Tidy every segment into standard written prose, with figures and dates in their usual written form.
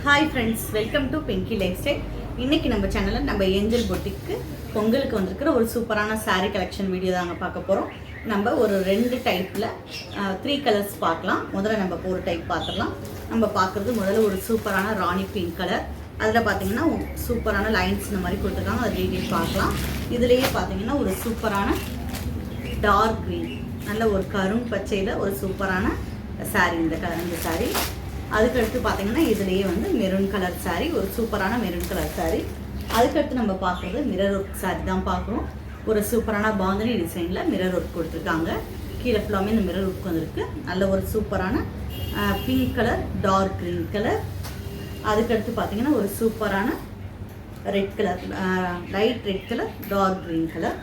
Hi friends, welcome to Pinki life style. இன்றைக்கி நம்ம சேனலில் நம்ம ஏஞ்சல் பொட்டிக்கு பொங்கலுக்கு வந்திருக்கிற ஒரு சூப்பரான சாரீ கலெக்ஷன் வீடியோ தாங்க பார்க்க போகிறோம். நம்ம ஒரு 2 டைப்பில் 3 கலர்ஸ் பார்க்கலாம். முதல்ல நம்ம ஒரு டைப் பார்த்துடலாம். நம்ம பார்க்குறது முதல்ல ஒரு சூப்பரான ராணி பிங்க் கலர். அதில் பார்த்தீங்கன்னா சூப்பரான லைன்ஸ் இந்த மாதிரி கொடுத்துருக்காங்க. அது டீட்டெயில் பார்க்கலாம். இதுலேயே பார்த்தீங்கன்னா ஒரு சூப்பரான டார்க் க்ரீன், நல்ல ஒரு கரும் பச்சையில் ஒரு சூப்பரான சாரீ. இந்த சாரீ அதுக்கடுத்து பார்த்தீங்கன்னா இதுலேயே வந்து மெரூன் கலர் சாரீ, ஒரு சூப்பரான மெரூன் கலர் சாரீ. அதுக்கடுத்து நம்ம பார்க்குறது மிரர் ஒர்க் சாரீ தான் பார்க்குறோம். ஒரு சூப்பரான பாந்தனி டிசைனில் மிரர் ஒர்க் கொடுத்துருக்காங்க. கீழே ஃபுல்லாமே இந்த மிரர் ஒர்க் வந்திருக்கு. நல்ல ஒரு சூப்பரான pink colour, dark green colour. அதுக்கடுத்து பார்த்தீங்கன்னா ஒரு சூப்பரான red colour, light red colour, dark green colour.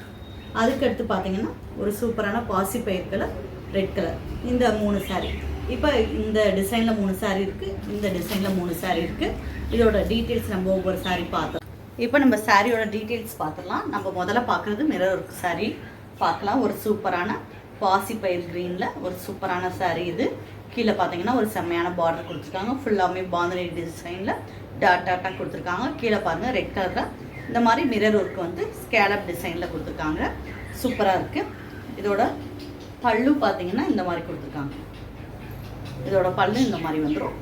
அதுக்கடுத்து பார்த்தீங்கன்னா ஒரு சூப்பரான பாசிப்பயிர் கலர், ரெட் கலர். இந்த 3 சாரீ. இப்போ இந்த டிசைனில் 3 சாரீ இருக்குது, இந்த டிசைனில் 3 சாரீ இருக்குது. இதோட டீட்டெயில்ஸ் நம்ம ஒவ்வொரு சாரீ பார்த்தோம். இப்போ நம்ம சாரியோட டீட்டெயில்ஸ் பார்த்துடலாம். நம்ம முதல்ல பார்க்குறது மிரர் ஒர்க் சாரீ பார்க்கலாம். ஒரு சூப்பரான பாசிப்பயிர் க்ரீனில் ஒரு சூப்பரான சாரீ இது. கீழே பார்த்தீங்கன்னா ஒரு செம்மையான பார்டர் கொடுத்துருக்காங்க. ஃபுல்லாமே பாந்தனி டிசைனில் டாட்டாக கொடுத்துருக்காங்க. கீழே பாருங்கள் ரெட் கலரில் இந்த மாதிரி மிரர் ஒர்க் வந்து ஸ்கேலப் டிசைனில் கொடுத்துருக்காங்க. சூப்பராக இருக்குது. இதோட பல்லு பார்த்தீங்கன்னா இந்த மாதிரி கொடுத்துருக்காங்க. இதோட பல்லு இந்த மாதிரி வந்துடும்.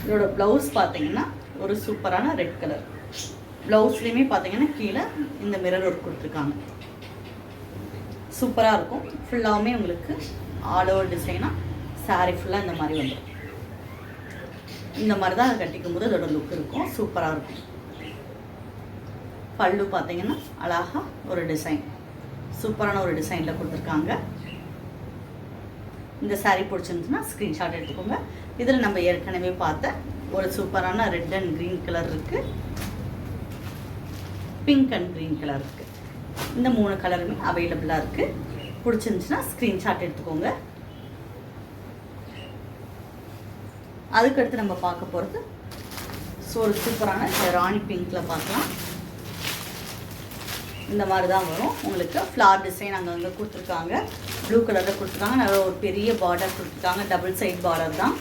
இதோட ப்ளவுஸ் பார்த்தீங்கன்னா ஒரு சூப்பரான ரெட் கலர். ப்ளவுஸ்லேயுமே பார்த்தீங்கன்னா கீழே இந்த மிரர் ஒர்க் கொடுத்துருக்காங்க. சூப்பராக இருக்கும். ஃபுல்லாகவுமே உங்களுக்கு ஆல் ஓவர் டிசைனாக சாரீ ஃபுல்லாக இந்த மாதிரி வந்துடும். இந்த மாதிரி தான் அதை கட்டிக்கும் போது அதோட லுக் இருக்கும். சூப்பராக இருக்கும். பல்லு பார்த்தீங்கன்னா அழகாக ஒரு டிசைன், சூப்பரான ஒரு டிசைனில் கொடுத்துருக்காங்க. இந்த சாரீ பிடிச்சிருந்துச்சுன்னா ஸ்க்ரீன்ஷாட் எடுத்துக்கோங்க. இதில் நம்ம ஏற்கனவே பார்த்த ஒரு சூப்பரான ரெட் அண்ட் க்ரீன் கலர் இருக்குது, பிங்க் அண்ட் க்ரீன் கலர் இருக்குது. இந்த 3 கலருமே அவைலபிளாக இருக்குது. பிடிச்சிருந்துச்சுன்னா ஸ்க்ரீன்ஷாட் எடுத்துக்கோங்க. அதுக்கடுத்து நம்ம பார்க்க போகிறது ஒரு சூப்பரான ராணி பிங்க்கில் பார்க்கலாம். இந்த மாதிரி தான் வரும் உங்களுக்கு. ஃப்ளார் டிசைன் அங்கங்கே கொடுத்துருக்காங்க. ப்ளூ கலரில் கொடுத்துருக்காங்க. நல்ல ஒரு பெரிய பார்டர் கொடுத்துருக்காங்க. டபுள் சைட் பார்டர் தான்.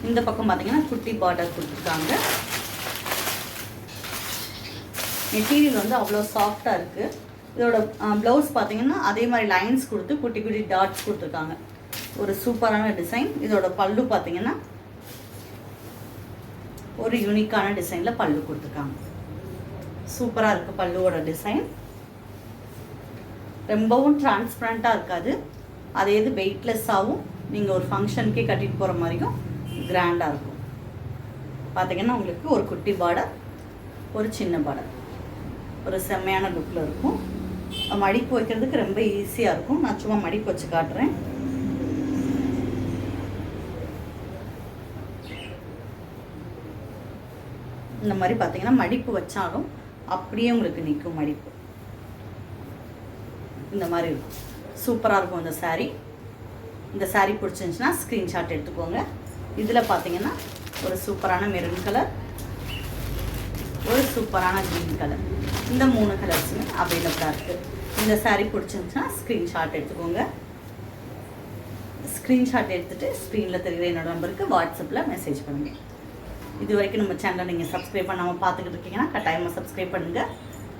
இந்த பக்கம் பார்த்தீங்கன்னா குட்டி பார்டர் கொடுத்துருக்காங்க. மெட்டீரியல் வந்து அவ்வளோ சாஃப்டாக இருக்குது. இதோட ப்ளவுஸ் பார்த்தீங்கன்னா அதே மாதிரி லைன்ஸ் கொடுத்து குட்டி குட்டி டாட்ஸ் கொடுத்துருக்காங்க. ஒரு சூப்பரான டிசைன். இதோட பல்லு பார்த்தீங்கன்னா ஒரு யூனிக்கான டிசைனில் பல்லு கொடுத்துருக்காங்க. சூப்பராக இருக்குது பல்லுவோட டிசைன். ரொம்பவும் டிரான்ஸ்பரண்ட்டாக இருக்காது. அதே இது வெயிட்லெஸ்ஸாகவும் நீங்கள் ஒரு ஃபங்க்ஷனுக்கே கட்டிட்டு போகிற மாதிரியும் கிராண்டாக இருக்கும். பார்த்தீங்கன்னா உங்களுக்கு ஒரு குட்டி பார்டர், ஒரு சின்ன பார்டர், ஒரு செம்மையான லுக்கில் இருக்கும். மடிப்பு வைக்கிறதுக்கு ரொம்ப ஈஸியாக இருக்கும். நான் சும்மா மடிப்பு வச்சு காட்டுறேன். இந்த மாதிரி பார்த்தீங்கன்னா மடிப்பு வச்சாலும் அப்படியே உங்களுக்கு நிற்கும் மடிப்பு. இந்த மாதிரி இருக்கும். சூப்பராக இருக்கும் இந்த சாரீ. இந்த சாரீ பிடிச்சிருந்துச்சுன்னா ஸ்க்ரீன்ஷாட் எடுத்துக்கோங்க. இதில் பார்த்தீங்கன்னா ஒரு சூப்பரான மெரூன் கலர், ஒரு சூப்பரான க்ரீன் கலர். இந்த 3 கலர்ஸுமே அவைலபிளாக இருக்குது. இந்த சாரீ பிடிச்சிருந்துச்சுன்னா ஸ்க்ரீன்ஷாட் எடுத்துக்கோங்க. ஸ்க்ரீன்ஷாட் எடுத்துகிட்டு ஸ்க்ரீனில் தெரிகிற என்னோட நம்பருக்கு வாட்ஸ்அப்பில் மெசேஜ் பண்ணுங்கள். இது வரைக்கும் நம்ம சேனலை நீங்கள் சப்ஸ்கிரைப் பண்ணாமல் பார்த்துக்கிட்டு இருக்கீங்கன்னா கட்டாயமாக சப்ஸ்கிரைப் பண்ணுங்கள்.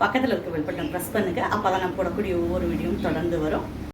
பக்கத்தில் இருக்க பெல் பட்டன் ப்ரெஸ் பண்ணுங்கள். அப்போ தான் நான் போடக்கூடிய ஒவ்வொரு வீடியோவும் தொடர்ந்து வரும்.